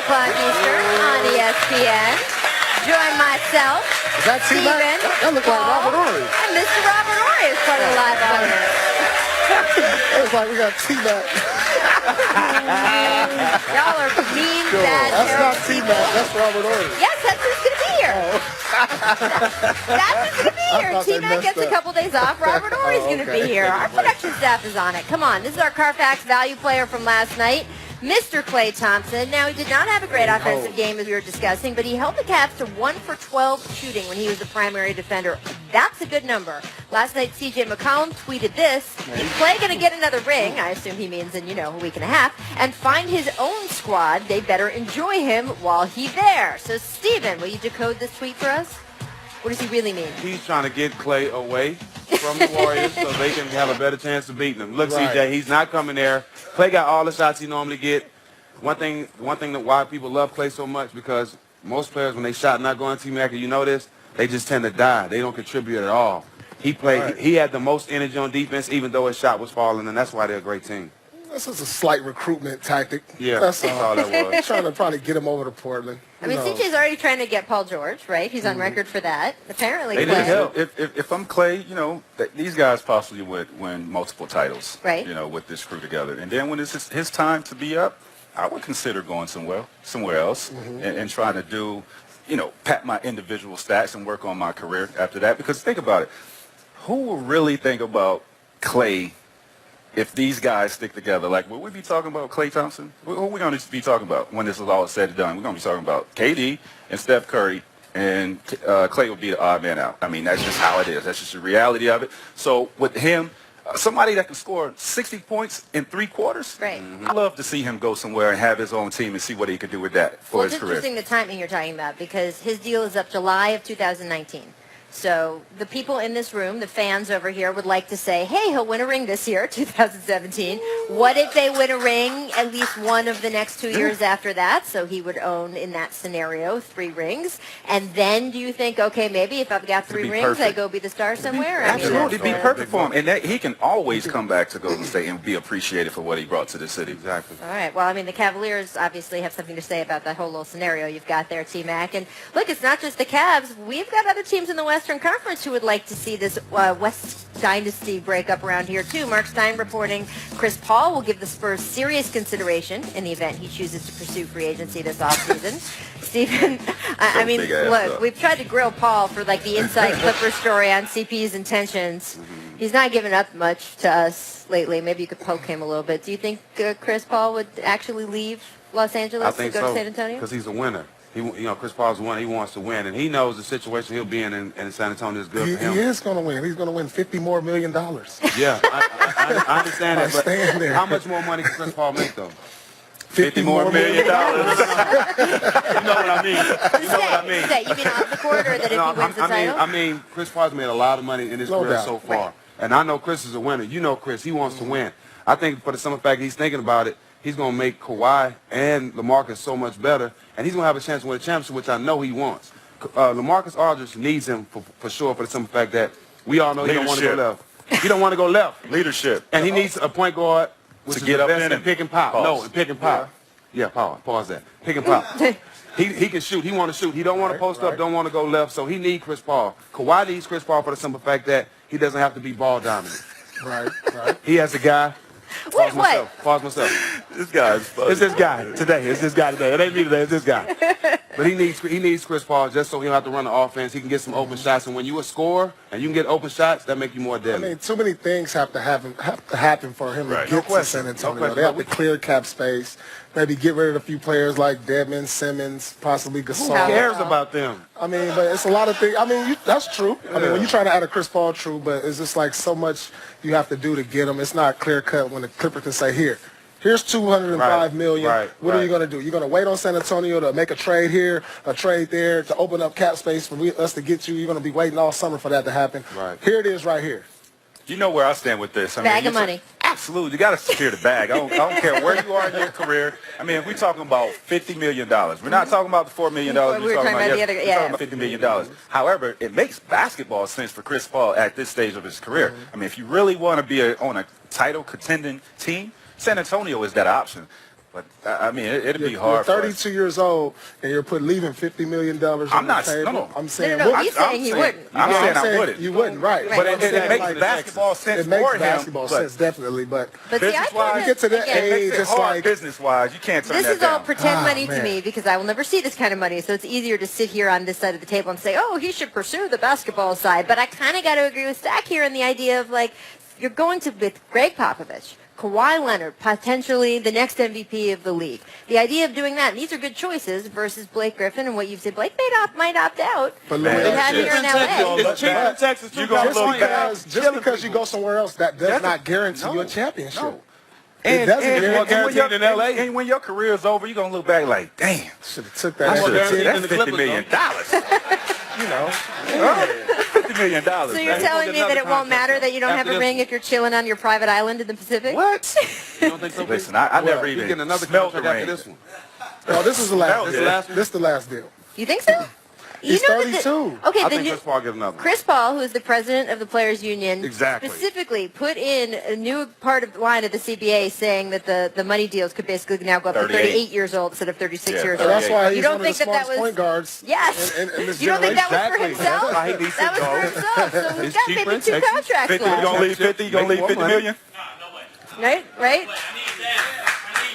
o'clock Eastern on ESPN. Join myself, Steven, That looked like Robert Horry. and Mr. Robert Horry is part of the live audience. It was like we got T-Mac. Y'all are mean, bad, That's not terrible T-Mac. people. That's Robert Horry. Yes, that's who's going to be here. That's who's going to be here. thought they T-Mac messed gets a up. couple days off. Robert Horry's going to be here. Our production staff is on it. Come on. This is our Carfax value player from last night, Mr. Klay Thompson. Now, he did not have a great offensive game as we were discussing, but he held the Cavs to 1 for 12 shooting when he was the primary defender. That's a good number. Last night, Mccollum tweeted this: "Is Klay going to get another ring?" I assume he means in, a week and a half. "And find his own squad. They better enjoy him while he's there." So, Steven, will you decode this tweet for us? What does he really mean? He's trying to get Klay away from the Warriors so they can have a better chance of beating him. Look, CJ, he's not coming there. Klay got all the shots he normally get. One thing that why people love Klay so much, because most players, when they shot not going T-Mac, you know this, they just tend to die. They don't contribute at all. He played. He had the most energy on defense, even though his shot was falling, and that's why they're a great team. This is a slight recruitment tactic. Yeah, that's all that was. Trying to probably get him over to Portland. I mean, CJ's already trying to get Paul George, right? He's on record for that. Apparently, They Klay. need help. If I'm Klay, these guys possibly would win multiple titles, Right. With this crew together. And then when it's his time to be up, I would consider going somewhere else and trying to do, pat my individual stats and work on my career after that. Because think about it. Who will really think about Klay if these guys stick together? Like, will we be talking about Klay Thompson? Who are we going to be talking about when this is all said and done? We're going to be talking about KD and Steph Curry, and Klay will be the odd man out. I mean, that's just how it is. That's just the reality of it. So with him, somebody that can score 60 points in 3 quarters, Right. I'd love to see him go somewhere and have his own team and see what he could do with that for his It's career. interesting the timing you're talking about, because his deal is up July of 2019. So the people in this room, the fans over here, would like to say, hey, he'll win a ring this year, 2017. What if they win a ring at least one of the next 2 years after that? So he would own, in that scenario, 3 rings. And then do you think, okay, maybe if I've got 3 rings, perfect. I go be the star somewhere? Absolutely, it'd be that's, perfect for him. And that, he can always come back to Golden State and be appreciated for what he brought to the city. Exactly. All right. Well, I mean, the Cavaliers obviously have something to say about that whole little scenario you've got there, T-Mac. And look, it's not just the Cavs. We've got other teams in the Western Conference who would like to see this West Dynasty break up around here, too. Mark Stein reporting Chris Paul will give the Spurs serious consideration in the event he chooses to pursue free agency this offseason. Stephen, I mean, look, we've tried to grill Paul for, like, the inside Clipper story on CP's intentions. He's not giving up much to us lately. Maybe you could poke him a little bit. Do you think Chris Paul would actually leave Los Angeles to go to San Antonio? Because he's a winner. Chris Paul's a winner. He wants to win, and he knows the situation he'll be in San Antonio is good for him. He is going to win. He's going to win $50 more million. Yeah, I understand that, but how much more money can Chris Paul make, though? $50 more million. You know what I mean? You know what I mean? You mean off the court, or that if he wins the title? I mean, Chris Paul's made a lot of money in his career so far. Right. And I know Chris is a winner. You know Chris. He wants to win. I think for the simple fact he's thinking about it, he's going to make Kawhi and LaMarcus so much better, and he's going to have a chance to win a championship, which I know he wants. LaMarcus Aldridge needs him for sure, for the simple fact that we all know he don't want to go left. He don't want to go left. Leadership. And he needs a point guard which to is get the up best in in pick and pop. Pause. No, in pick and pop. Yeah, pause that. Pick and pop. He can shoot. He want to shoot. He don't want to post up, don't want to go left, so he needs Chris Paul. Kawhi needs Chris Paul for the simple fact that he doesn't have to be ball dominant. Right. He has a guy. Wait, what? Pause myself. This guy's funny. It's this guy today. It's this guy today. It ain't me today. It's this guy. But he needs Chris Paul just so he don't have to run the offense. He can get some open shots. And when you a scorer and you can get open shots, that make you more deadly. I mean, too many things have to happen for him to get to San Antonio. They have to clear cap space. Maybe get rid of a few players like Dedmon, Simmons, possibly Gasol. Who cares about them? I mean, but it's a lot of things. I mean, that's true. I mean, when you're trying to add a Chris Paul, true, but it's just like so much you have to do to get him. It's not clear cut when the Clippers can say, here's $205 million. What are you going to do? You're going to wait on San Antonio to make a trade here, a trade there, to open up cap space for us to get you. You're going to be waiting all summer for that to happen. Right. Here it is right here. You know where I stand with this. Bag of money. Absolutely. You got to secure the bag. I don't care where you are in your career. I mean, if we're talking about $50 million, we're not talking about the $4 million. We're talking about the other, we're talking about $50 million. However, it makes basketball sense for Chris Paul at this stage of his career. I mean, if you really want to be on a title contending team, San Antonio is that option. But I mean, it'd be You're hard. 32 years old, and you're leaving $50 million on I'm not. the table. No. I'm saying, No, he's saying he wouldn't. I'm saying I wouldn't. You wouldn't, right? But I'm it saying, makes like, basketball sense it makes for him. basketball sense, definitely. But see, I business-wise, kinda, you get to that again, age, it's it's hard like business-wise. You can't turn this that is all down. pretend money to man. me because I will never see this kind of money. So it's easier to sit here on this side of the table and say, oh, he should pursue the basketball side. But I kind of got to agree with Stack here in the idea of, like, you're going to with Greg Popovich, Kawhi Leonard, potentially the next MVP of the league. The idea of doing that, and these are good choices versus Blake Griffin and what you've said. Blake might opt out. But What we had here in LA. It's cheaper in Texas. You go just because you go somewhere else, that does not guarantee you a championship. No. It doesn't more guarantee. guaranteed in LA. And when your career is over, you're gonna look back like, damn, Should have took I'm that. more extra guaranteed $10, than the $50 million. you know. $50 million. So you're man. telling me that it won't matter that you don't have a ring if you're chilling on your private island in the Pacific? What? You don't think so? Listen, I never He's even getting another smelled the contract after ring. this one. No, this is the last. This is the last This is the last deal. You think so? He's you know that 32. Okay, I the think new, Chris Paul get another one. Chris Paul, who is the president of the Players Union, Exactly. specifically put in a new part of the line of the CBA saying that the money deals could basically now go up to 38 years old instead of 36 Yeah, years And old. that's why You he's don't one of the think that smartest was- point guards. Yes. In this You don't think that was for Exactly. himself? That's why he needs to That was go. for himself. So he's It's got cheaper maybe in 2 Texas. contracts 50, you left. gonna leave 50, you gonna Make leave more 50 money. million? Right?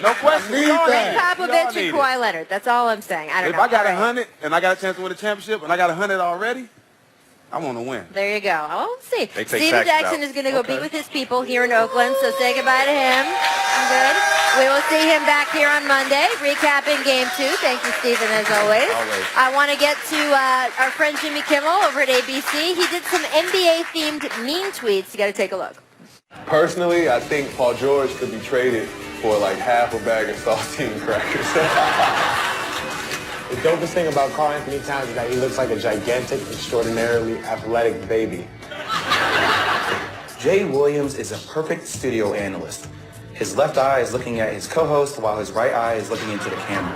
No question. need We all that. need it. We all Popovich need and it. Kawhi Leonard. That's all I'm saying. I don't If know. I got All right. 100 and I got a chance to win a championship and I got 100 already, I want to win. There you go. Oh, we'll see. They take Steven taxes Jackson out. is going to go be with his people here in Oakland, so say goodbye to him. Good. We will see him back here on Monday, recapping Game 2. Thank you, Steven, as always. Always. I want to get to our friend Jimmy Kimmel over at ABC. He did some NBA-themed mean tweets. You got to take a look. Personally, I think Paul George could be traded for like half a bag of saltine crackers. The dopest thing about Karl Anthony Towns is that he looks like a gigantic, extraordinarily athletic baby. Jay Williams is a perfect studio analyst. His left eye is looking at his co-host while his right eye is looking into the camera.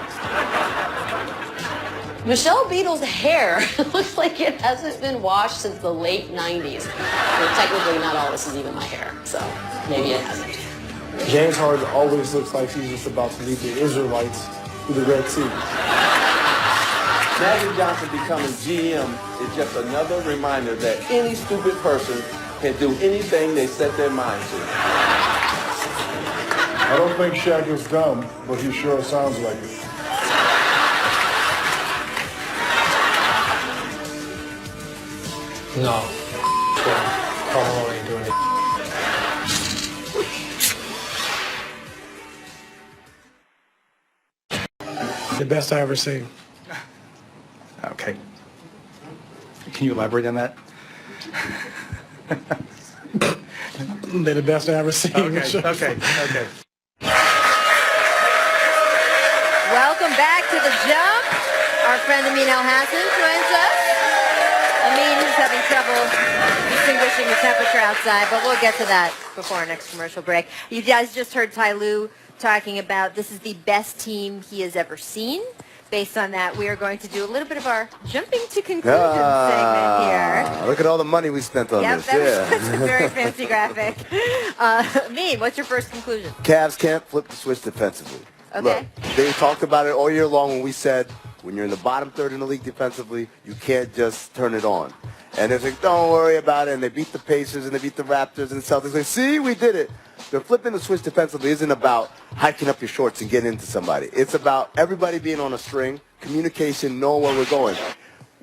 Michelle Beadle's hair looks like it hasn't been washed since the late 90s. Well, technically, not all this is even my hair, so maybe it hasn't. James Harden always looks like he's just about to lead the Israelites through the Red Sea. Magic Johnson becoming GM is just another reminder that any stupid person can do anything they set their mind to. I don't think Shaq is dumb, but he sure sounds like it. No. Carmelo ain't doing it. The best I ever seen. Okay. Can you elaborate on that? They're the best I ever seen. Okay. Welcome back to The Jump. Our friend Amin El-Hassan joins us. Amin is having trouble distinguishing the temperature outside, but we'll get to that before our next commercial break. You guys just heard Ty Lue talking about this is the best team he has ever seen. Based on that, we are going to do a little bit of our jumping to conclusions segment here. Look at all the money we spent on Yep, this. that's a very fancy graphic. Amin, what's your first conclusion? Cavs can't flip the switch defensively. Okay. Look, they talked about it all year long when we said when you're in the bottom third in the league defensively, you can't just turn it on. And they're like, don't worry about it. And they beat the Pacers and they beat the Raptors and the Celtics. Like, see, we did it. The flipping the switch defensively isn't about hiking up your shorts and getting into somebody. It's about everybody being on a string, communication, knowing where we're going.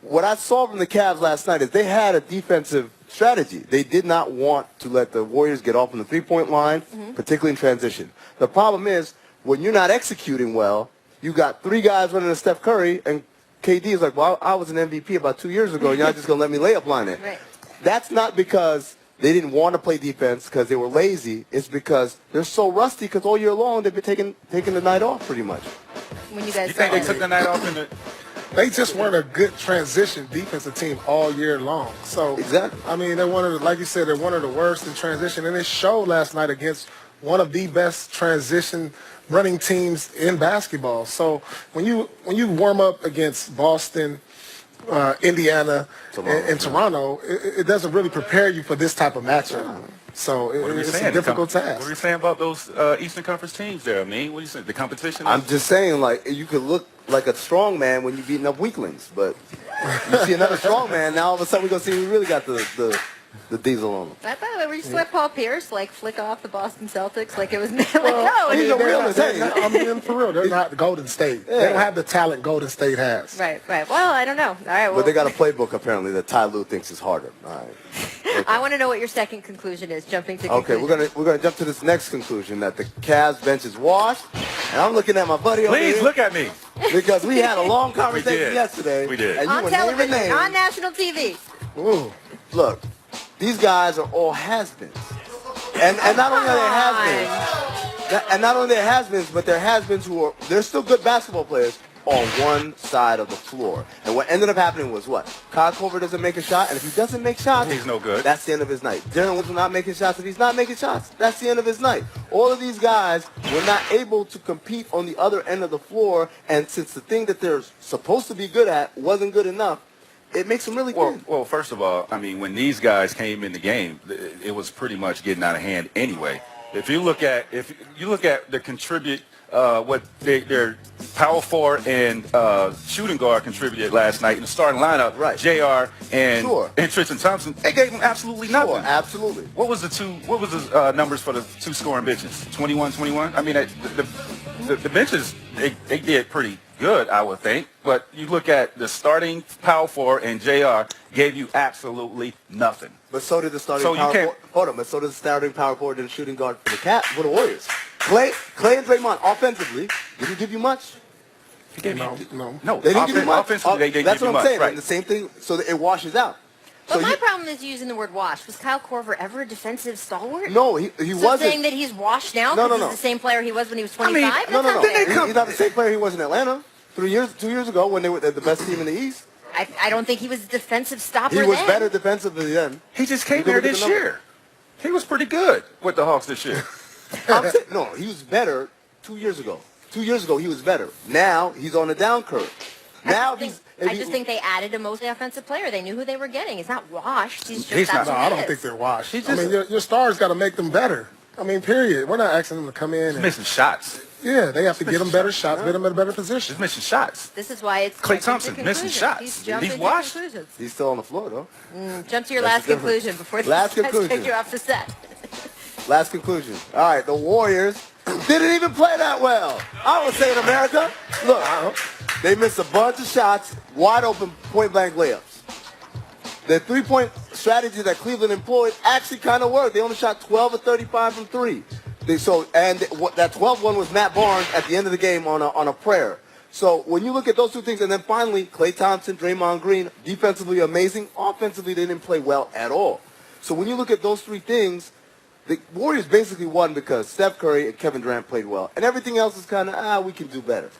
What I saw from the Cavs last night is they had a defensive strategy. They did not want to let the Warriors get off on the three-point line, particularly in transition. The problem is when you're not executing well, you got 3 guys running to Steph Curry, and KD is like, well, I was an MVP about 2 years ago, and you're not just going to let me layup line it. Right. That's not because they didn't want to play defense because they were lazy. It's because they're so rusty because all year long they've been taking the night off pretty much. When you guys You think they said took the night off in the... They just weren't a good transition defensive team all year long. So, Exactly. I mean, they're one of the, like you said, they're one of the worst in transition, and it showed last night against one of the best transition running teams in basketball. So when you warm up against Boston, Indiana, and Toronto, it doesn't really prepare you for this type of matchup. So What are we it's saying? a difficult task. What are you saying about those Eastern Conference teams there? I mean, what do you say? The competition? I'm just saying, like, you could look like a strong man when you're beating up weaklings, but you see another strong man, now all of a sudden we're going to see we really got the diesel on him. By the way, were you just let Paul Pierce like flick off the Boston Celtics like it was like no? he's a realist. I'm being for real. They're not Golden State. They don't have the talent Golden State has. Right. Well, I don't know. All right. Well, But they got a playbook apparently that Ty Lue thinks is harder. All right. Okay. I want to know what your second conclusion is. Jumping to Okay, conclusion. we're gonna jump to this next conclusion that the Cavs bench is washed, and I'm looking at my buddy over Please here look at me. because we had a long conversation did. yesterday. We did. And you On were naming television, names. on national TV. Ooh. Look, these guys are all has-beens, and not only are they has-beens, and not only they're has-beens, but they're has-beens they're still good basketball players on one side of the floor. And what ended up happening was what? Kyle Korver doesn't make a shot, and if he doesn't make shots, He's no good. That's the end of his night. Darren Wood's not making shots. If he's not making shots, that's the end of his night. All of these guys were not able to compete on the other end of the floor, and since the thing that they're supposed to be good at wasn't good enough, it makes them really good. Well, first of all, I mean, when these guys came in the game, it was pretty much getting out of hand anyway. If you look at the contribute, what their power forward and shooting guard contributed last night in the starting lineup, Right. JR and Tristan Thompson, they gave them absolutely nothing. Sure, absolutely. What was the numbers for the two scoring benches? 21. I mean, the benches they did pretty good, I would think. But you look at the starting power forward and JR gave you absolutely nothing. But so did the starting So you power can't- forward. Hold on, but so did the starting power forward and shooting guard for the Warriors. Clay and Draymond offensively didn't give you much. No. They didn't give you much. Offensively, they didn't That's give you what I'm much, saying. right. And the same thing, so that it washes out. But So my you- problem is using the word wash. Was Kyle Korver ever a defensive stalwart? No, he So wasn't. saying that he's washed now No, because no. he's the same player he was when he was I mean, 25? No. That's not fair. He's not the same player he was in Atlanta 2 years ago when they were the best team in the East. I don't think he was a defensive stopper He was then. better defensively then. He just came You can here look at this the numbers. year. He was pretty good with the Hawks this year. No, he was better 2 years ago. 2 years ago, he was better. Now, he's on the down curve. Now, I just think they added a mostly offensive player. They knew who they were getting. He's not washed. He's just He's that's not- who No, he I don't is. think they're washed. I mean, your stars got to make them better. I mean, period. We're not asking them to come in He's and missing shots. yeah, they have to get them better shots, get them in a better position. He's missing shots. This is why it's Klay jumping to Thompson missing conclusions. shots. He's jumping He's to washed. conclusions. he's still on the floor, though. Jump to your That's last the difference. conclusion before Last these guys conclusion. take you off the set. Last conclusion. All right, the Warriors didn't even play that well. I would say in America, look, they missed a bunch of shots, wide open point-blank layups. The three-point strategy that Cleveland employed actually kind of worked. They only shot 12 of 35 from three. That 12 one was Matt Barnes at the end of the game on a prayer. So when you look at those two things, and then finally, Klay Thompson, Draymond Green, defensively amazing. Offensively, they didn't play well at all. So when you look at those three things, the Warriors basically won because Steph Curry and Kevin Durant played well. And everything else is kind of, we can do better.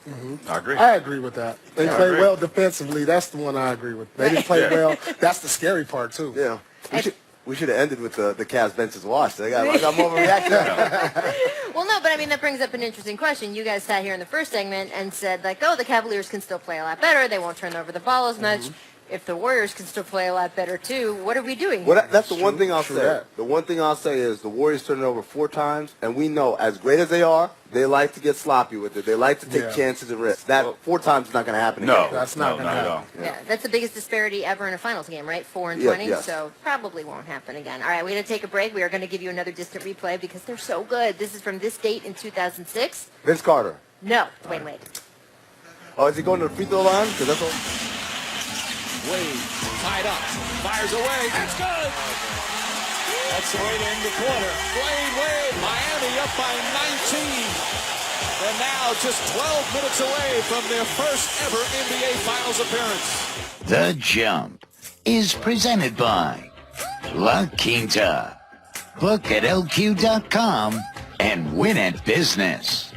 I agree. I agree with that. They I play agree. well defensively. That's the one I agree with. They didn't play well. That's the scary part, too. Yeah. We should have ended with the Cavs bench is washed. I got more of a reaction. Well, no, but I mean, that brings up an interesting question. You guys sat here in the first segment and said, like, oh, the Cavaliers can still play a lot better. They won't turn over the ball as much. If the Warriors can still play a lot better, too, what are we doing? Well, that's the one thing I'll True say. that. The one thing I'll say is the Warriors turned it over 4 times, and we know, as great as they are, they like to get sloppy with it. They like to take Yeah. chances and risks. That 4 times is not going to happen No, again. That's not no, gonna not at all. happen. Yeah, that's the biggest disparity ever in a finals game, right? 4 and Yeah, 20, yes. so probably won't happen again. All right, we're going to take a break. We are going to give you another distant replay because they're so good. This is from this date in 2006. Vince Carter. No, Wayne Wade. Oh, is he going to the free throw line? Because that's all. Wade tied up, fires away. That's good. That's the way to end the quarter. Wade, Miami up by 19. And now just 12 minutes away from their first ever NBA Finals appearance. The Jump is presented by La Quinta. Book at LQ.com and win at business.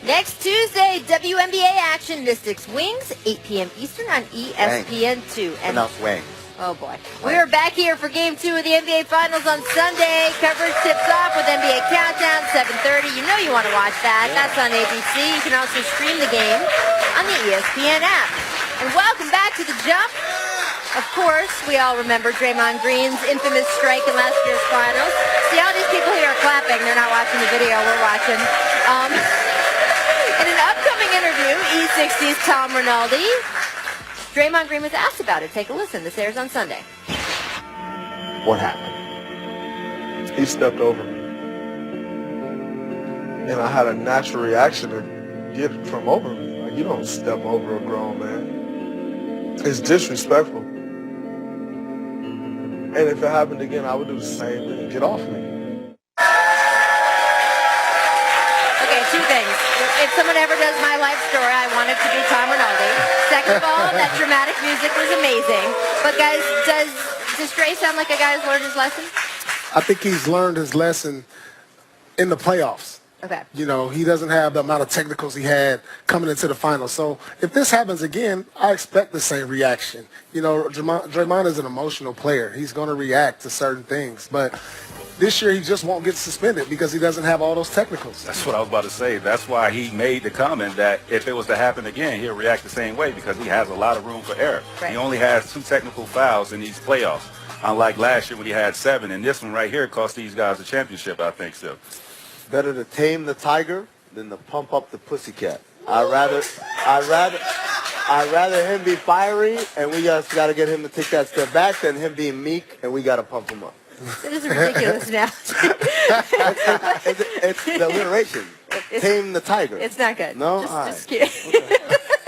Next Tuesday, WNBA action, Mystics Wings, 8 p.m. Eastern on ESPN2. And Enough Wang. oh boy, we are back here for Game 2 of the NBA Finals on Sunday. Coverage tips off with NBA Countdown 7:30. You know you want to watch that. That's on ABC. You can also stream the game on the ESPN app. And welcome back to the Jump. Of course, we all remember Draymond Green's infamous strike in last year's finals. See, all these people here are clapping. They're not watching the video. We're watching. In an upcoming interview, E60's Tom Rinaldi, Draymond Green was asked about it. Take a listen. This airs on Sunday. What happened? He stepped over me. And I had a natural reaction to get from over me. Like, you don't step over a grown man. It's disrespectful. And if it happened again, I would do the same thing. Get off me. Okay, two things. If someone ever does my life story, I want it to be Tom Rinaldi. Second of all, that dramatic music was amazing. But guys, does Dre sound like a guy who's learned his lesson? I think he's learned his lesson in the playoffs. Okay. You know, he doesn't have the amount of technicals he had coming into the finals. So if this happens again, I expect the same reaction. You know, Draymond is an emotional player. He's going to react to certain things. But this year he just won't get suspended because he doesn't have all those technicals. That's what I was about to say. That's why he made the comment that if it was to happen again, he'll react the same way because he has a lot of room for error. Right. He only has 2 technical fouls in these playoffs, unlike last year when he had 7. And this one right here cost these guys a championship, I think so. Better to tame the tiger than to pump up the pussycat. I'd rather him be fiery and we just got to get him to take that step back than him being meek and we got to pump him up. It is ridiculous now. It's the alliteration. Tame the tiger. It's not good. No? Just kidding. Okay.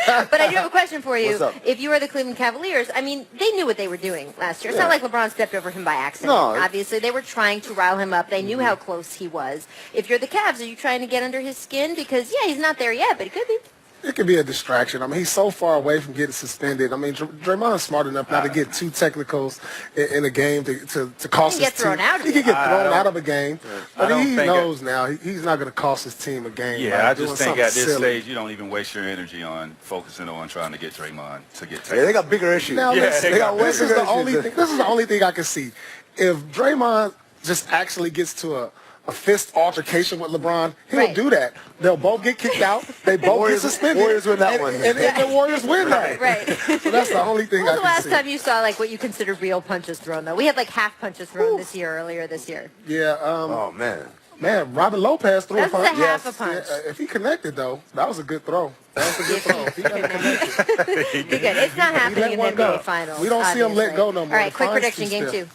But I do have a question for you. What's up? If you were the Cleveland Cavaliers, I mean, they knew what they were doing last year. It's not like LeBron stepped over him by accident. No. Obviously, they were trying to rile him up. They knew how close he was. If you're the Cavs, are you trying to get under his skin? Because, yeah, he's not there yet, but he could be. It could be a distraction. I mean, he's so far away from getting suspended. I mean, Draymond's smart enough not to get 2 technicals in a game to cost his team. He could get thrown out of a game. But he knows now he's not going to cost his team a game. Yeah, I just think at this stage you don't even waste your energy on focusing on trying to get Draymond to get technical. Yeah, they got bigger issues. Now, They got this is bigger the only issues. thing. This is the only thing I can see. If Draymond just actually gets to a fist altercation with LeBron, he'll do that. They'll both get kicked out. They both get suspended. Warriors win that one. And the Warriors win that. Right. So that's the only thing When was I the can last see. time you saw, like, what you consider real punches thrown, though? We had, like, half punches thrown earlier this year. Yeah. Oh, man. Man, Robin Lopez threw a That was punch. a half a punch. Yeah, if he connected, though, that was a good throw. That was a good throw. He got connected. Be good. It's not happening in the NBA Finals. We don't see him let go no more. All right, The quick fine's prediction, too game stiff.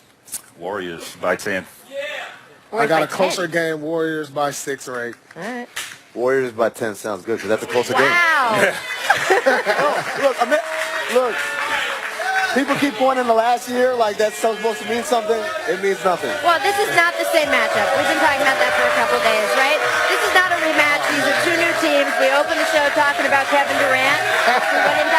2. Warriors by 10. I got a by 10. closer game, Warriors by 6 or 8. All right. Warriors by 10 sounds good because that's a closer game. Wow. Look, people keep pointing to last year like that's supposed to mean something. It means nothing. Well, this is not the same matchup. We've been talking about that for a couple days, right? This is not a rematch. These are 2 new teams. We opened the show talking about Kevin Durant, who went into